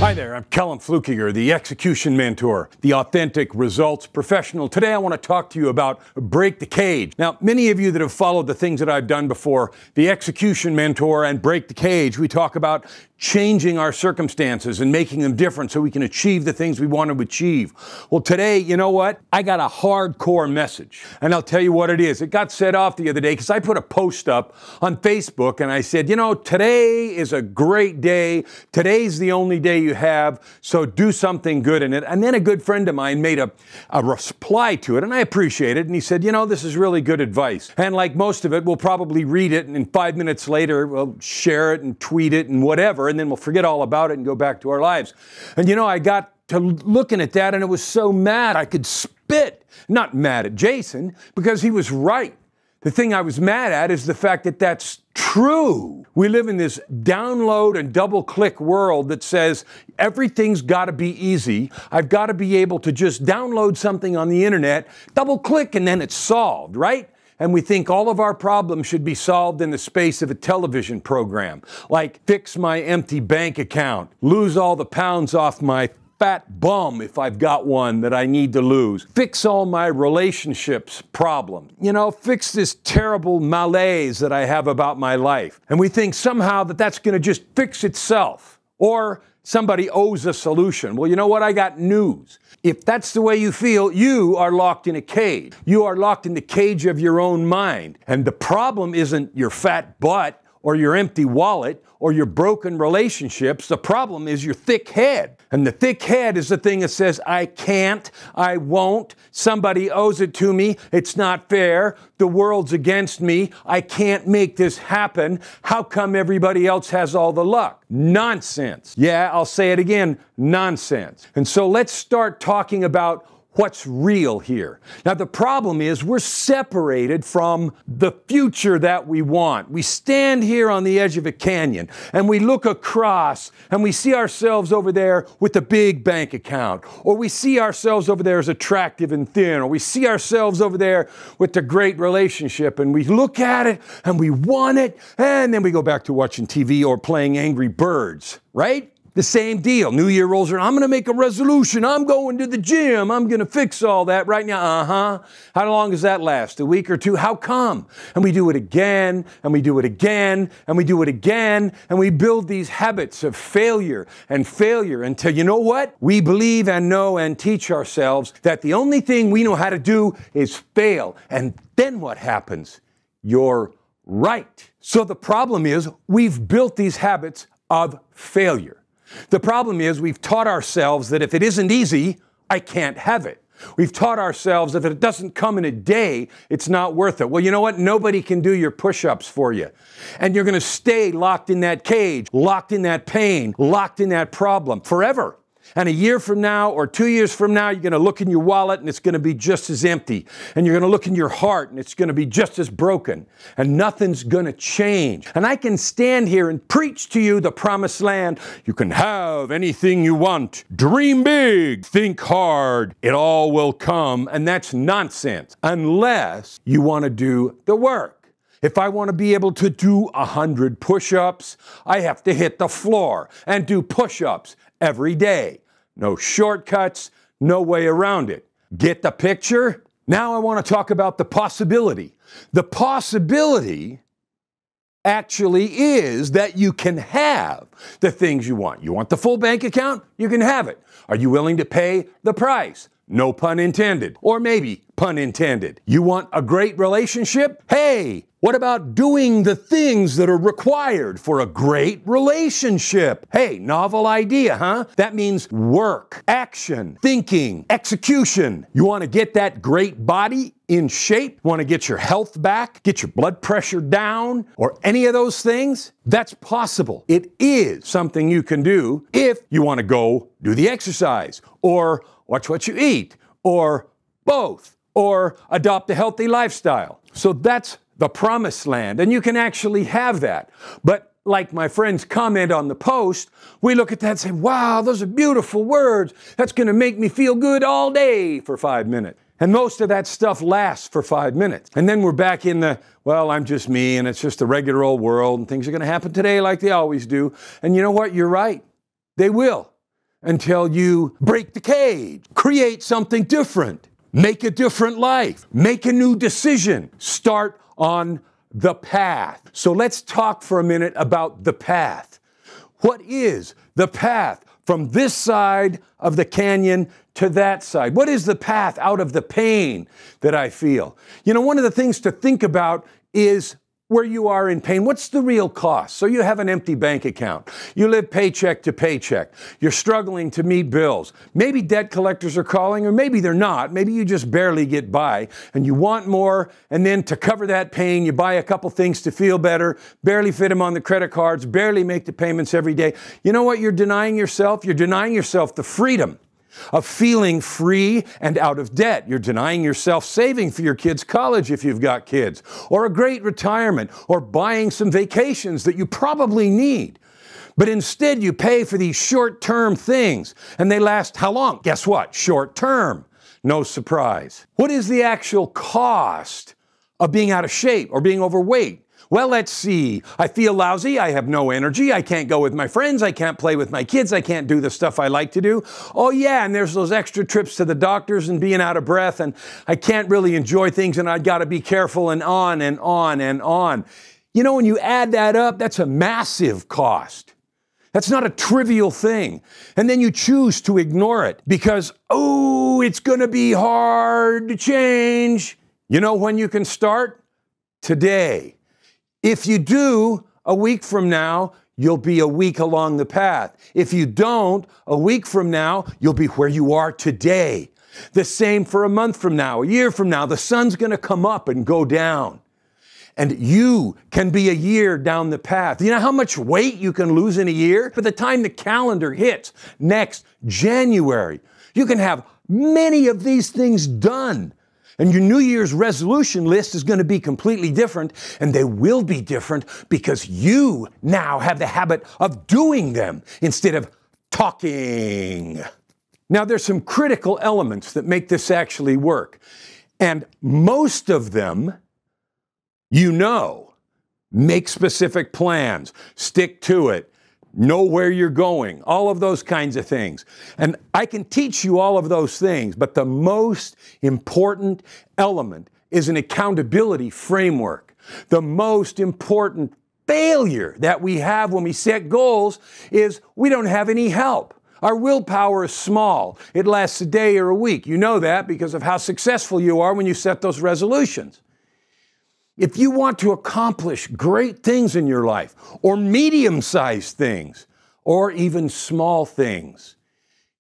Hi there, I'm Callum Flukiger, the execution mentor, the authentic results professional. Today I want to talk to you about Break the Cage. Now, many of you that have followed the things that I've done before, the execution mentor and Break the Cage, we talk about changing our circumstances and making them different so we can achieve the things we want to achieve. Well, today, you know what? I got a hardcore message, and I'll tell you what it is. It got set off the other day because I put a post up on Facebook and I said, you know, today is a great day. Today's the only day you have, so do something good in it. And then a good friend of mine made a reply to it, and I appreciate it. And he said, you know, this is really good advice. And like most of it, we'll probably read it, and then 5 minutes later, we'll share it and tweet it and whatever, and then we'll forget all about it and go back to our lives. And you know, I got to looking at that, and it was so mad I could spit. Not mad at Jason, because he was right. The thing I was mad at is the fact that that's true. We live in this download and double-click world that says everything's got to be easy. I've got to be able to just download something on the internet, double-click, and then it's solved, right? And we think all of our problems should be solved in the space of a television program, like fix my empty bank account, lose all the pounds off my fat bum if I've got one that I need to lose, fix all my relationships problem, you know, fix this terrible malaise that I have about my life. And we think somehow that that's going to just fix itself, or somebody owes a solution. Well, you know what? I got news. If that's the way you feel, you are locked in a cage. You are locked in the cage of your own mind. And the problem isn't your fat butt or your empty wallet or your broken relationships. The problem is your thick head. And the thick head is the thing that says, I can't, I won't, somebody owes it to me, it's not fair, the world's against me, I can't make this happen, how come everybody else has all the luck? Nonsense. Yeah, I'll say it again, nonsense. And so let's start talking about what's real here. Now, the problem is we're separated from the future that we want. We stand here on the edge of a canyon and we look across and we see ourselves over there with the big bank account, or we see ourselves over there as attractive and thin, or we see ourselves over there with the great relationship, and we look at it and we want it, and then we go back to watching TV or playing Angry Birds, right? The same deal. New Year rolls around. I'm going to make a resolution. I'm going to the gym. I'm going to fix all that right now. How long does that last? A week or two? How come? And we do it again, and we do it again, and we do it again, and we build these habits of failure until, you know what? We believe and know and teach ourselves that the only thing we know how to do is fail. And then what happens? You're right. So the problem is we've built these habits of failure. The problem is we've taught ourselves that if it isn't easy, I can't have it. We've taught ourselves that if it doesn't come in a day, it's not worth it. Well, you know what? Nobody can do your push-ups for you. And you're going to stay locked in that cage, locked in that pain, locked in that problem forever. And a year from now or 2 years from now, you're going to look in your wallet and it's going to be just as empty. And you're going to look in your heart and it's going to be just as broken. And nothing's going to change. And I can stand here and preach to you the promised land. You can have anything you want. Dream big. Think hard. It all will come. And that's nonsense unless you want to do the work. If I want to be able to do 100 push-ups, I have to hit the floor and do push-ups every day. No shortcuts, no way around it. Get the picture? Now I want to talk about the possibility. The possibility actually is that you can have the things you want. You want the full bank account? You can have it. Are you willing to pay the price? No pun intended. Or maybe pun intended. You want a great relationship? Hey, what about doing the things that are required for a great relationship? Hey, novel idea, huh? That means work, action, thinking, execution. You want to get that great body in shape? Want to get your health back? Get your blood pressure down? Or any of those things? That's possible. It is something you can do if you want to go do the exercise, or watch what you eat, or both, or adopt a healthy lifestyle. So that's the promised land, and you can actually have that. But like my friends comment on the post, we look at that and say, wow, those are beautiful words. That's going to make me feel good all day for 5 minutes. And most of that stuff lasts for 5 minutes. And then we're back in the, well, I'm just me, and it's just the regular old world, and things are going to happen today like they always do. And you know what? You're right. They will. until you break the cage, create something different, make a different life, make a new decision, start on the path. So let's talk for a minute about the path. What is the path from this side of the canyon to that side? What is the path out of the pain that I feel? You know, one of the things to think about is where you are in pain. What's the real cost? So you have an empty bank account. You live paycheck to paycheck. You're struggling to meet bills. Maybe debt collectors are calling, or maybe they're not. Maybe you just barely get by and you want more, and then to cover that pain, you buy a couple things to feel better, barely fit them on the credit cards, barely make the payments every day. You know what you're denying yourself? You're denying yourself the freedom of feeling free and out of debt. You're denying yourself saving for your kids' college if you've got kids, or a great retirement, or buying some vacations that you probably need. But instead you pay for these short-term things, and they last how long? Guess what? Short-term. No surprise. What is the actual cost of being out of shape or being overweight? Well, let's see. I feel lousy. I have no energy. I can't go with my friends. I can't play with my kids. I can't do the stuff I like to do. Oh, yeah, and there's those extra trips to the doctors and being out of breath, and I can't really enjoy things, and I've got to be careful, and on and on and on. You know, when you add that up, that's a massive cost. That's not a trivial thing. And then you choose to ignore it because, oh, it's going to be hard to change. You know when you can start? Today. If you do, a week from now, you'll be a week along the path. If you don't, a week from now, you'll be where you are today. The same for a month from now, a year from now. The sun's going to come up and go down. And you can be a year down the path. You know how much weight you can lose in a year? By the time the calendar hits next January, you can have many of these things done. And your New Year's resolution list is going to be completely different, and they will be different because you now have the habit of doing them instead of talking. Now, there's some critical elements that make this actually work, and most of them, you know, make specific plans, stick to it, know where you're going, all of those kinds of things. And I can teach you all of those things, but the most important element is an accountability framework. The most important failure that we have when we set goals is we don't have any help. Our willpower is small. It lasts a day or a week. You know that because of how successful you are when you set those resolutions. If you want to accomplish great things in your life, or medium-sized things, or even small things,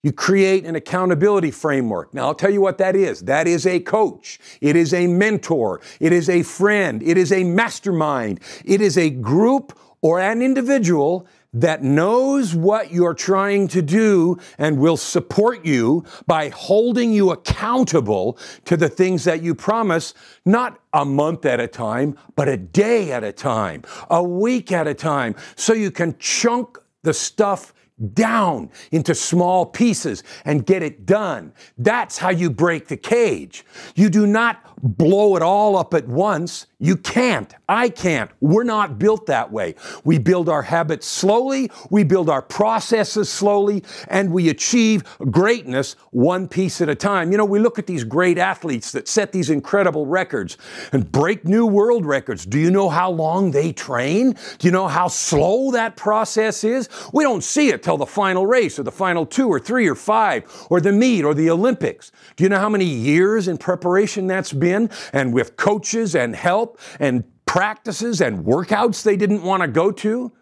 you create an accountability framework. Now, I'll tell you what that is. That is a coach. It is a mentor. It is a friend. It is a mastermind. It is a group or an individual that knows what you're trying to do and will support you by holding you accountable to the things that you promise, not a month at a time, but a day at a time, a week at a time, so you can chunk the stuff down into small pieces and get it done. That's how you break the cage. You do not blow it all up at once. You can't. I can't. We're not built that way. We build our habits slowly, we build our processes slowly, and we achieve greatness one piece at a time. You know, we look at these great athletes that set these incredible records and break new world records. Do you know how long they train? Do you know how slow that process is? We don't see it till the final race or the final 2 or 3 or 5 or the meet or the Olympics. Do you know how many years in preparation that's been? And with coaches and help and practices and workouts they didn't want to go to,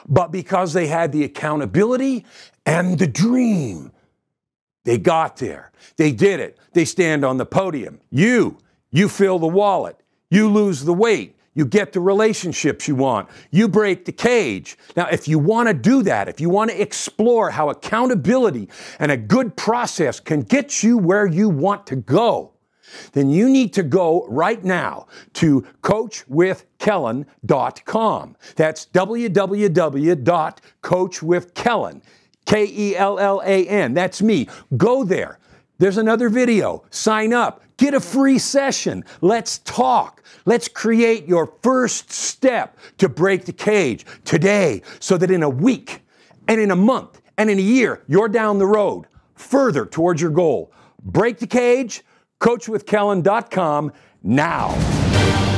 but because they had the accountability and the dream, they got there. They did it. They stand on the podium. You fill the wallet. You lose the weight. You get the relationships you want. You break the cage. Now, if you want to do that, if you want to explore how accountability and a good process can get you where you want to go, then you need to go right now to coachwithkellen.com. That's www.coachwithkellen, Kellan. That's me. Go there. There's another video. Sign up. Get a free session. Let's talk. Let's create your first step to break the cage today so that in a week and in a month And in a year, you're down the road, further towards your goal. Break the cage, coachwithkellen.com now.